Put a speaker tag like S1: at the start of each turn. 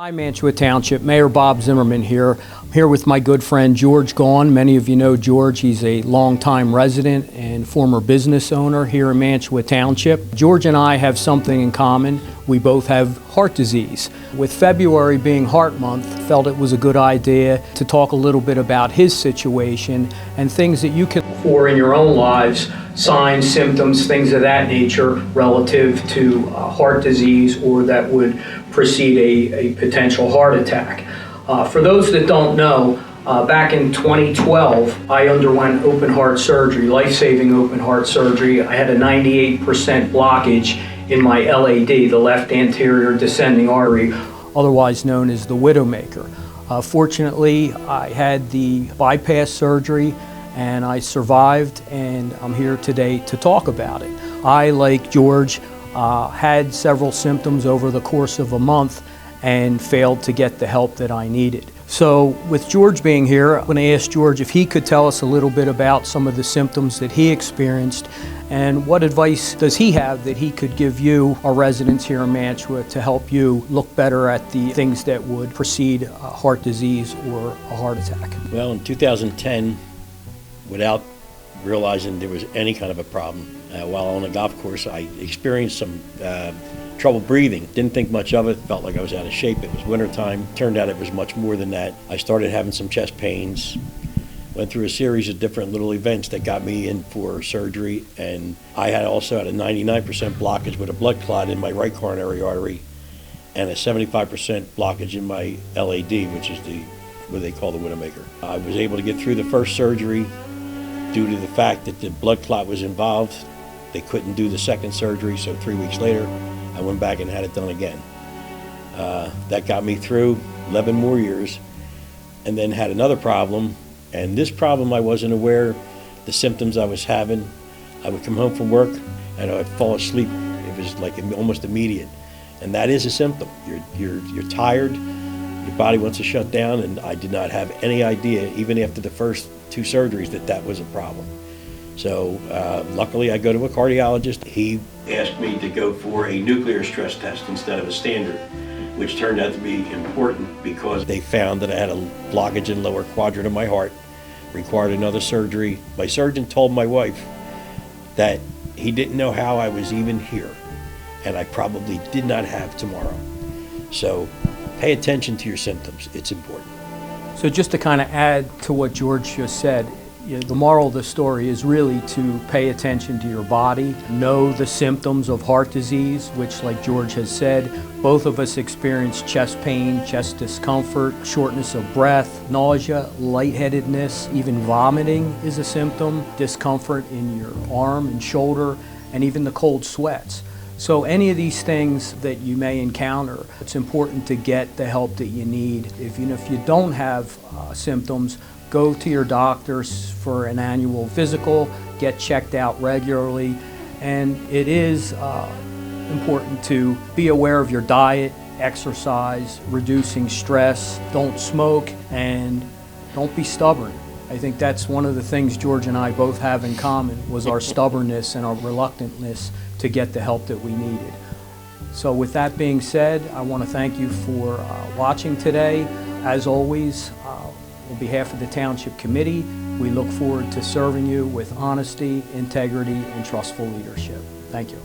S1: Hi, Mantua Township. Mayor Bob Zimmerman here. I'm here with my good friend George Gaughan. Many of you know George. He's a longtime resident and former business owner here in Mantua Township. George and I have something in common. We both have heart disease. With February being Heart Month, felt it was a good idea to talk a little bit about his situation and things that you can look for in your own lives, signs, symptoms, things of that nature relative to heart disease or that would precede a potential heart attack. For those that don't know, back in 2012, I underwent open heart surgery, life-saving open heart surgery. I had a 98% blockage in my LAD, the left anterior descending artery, otherwise known as the widowmaker. Fortunately, I had the bypass surgery and I survived, and I'm here today to talk about it. I, like George, had several symptoms over the course of a month and failed to get the help that I needed. So with George being here, I'm going to ask George if he could tell us a little bit about some of the symptoms that he experienced and what advice does he have that he could give you, our residents here in Mantua, to help you look better at the things that would precede heart disease or a heart attack.
S2: Well, in 2010, without realizing there was any kind of a problem, while on a golf course, I experienced some trouble breathing. Didn't think much of it, felt like I was out of shape. It was wintertime. Turned out it was much more than that. I started having some chest pains, went through a series of different little events that got me in for surgery, and I also had a 99% blockage with a blood clot in my right coronary artery and a 75% blockage in my LAD, which is what they call the widowmaker. I was able to get through the first surgery due to the fact that the blood clot was involved. They couldn't do the second surgery, so 3 weeks later, I went back and had it done again. That got me through 11 more years, and then had another problem. And this problem, I wasn't aware the symptoms I was having. I would come home from work and I would fall asleep. It was like almost immediate, and that is a symptom. You're tired. Your body wants to shut down, and I did not have any idea, even after the first 2 surgeries, that was a problem. So luckily I go to a cardiologist. He asked me to go for a nuclear stress test instead of a standard, which turned out to be important because they found that I had a blockage in the lower quadrant of my heart, required another surgery. My surgeon told my wife that he didn't know how I was even here, and I probably did not have tomorrow. So pay attention to your symptoms, it's important.
S1: So just to kind of add to what George just said, the moral of the story is really to pay attention to your body, know the symptoms of heart disease, which, like George has said, both of us experience chest pain, chest discomfort, shortness of breath, nausea, lightheadedness, even vomiting is a symptom, discomfort in your arm and shoulder, and even the cold sweats. So any of these things that you may encounter, it's important to get the help that you need. If you don't have symptoms, go to your doctors for an annual physical, get checked out regularly, and it is important to be aware of your diet, exercise, reducing stress, don't smoke, and don't be stubborn. I think that's one of the things George and I both have in common, was our stubbornness and our reluctantness to get the help that we needed. So with that being said, I want to thank you for watching today. As always, on behalf of the Township Committee, we look forward to serving you with honesty, integrity, and trustful leadership. Thank you.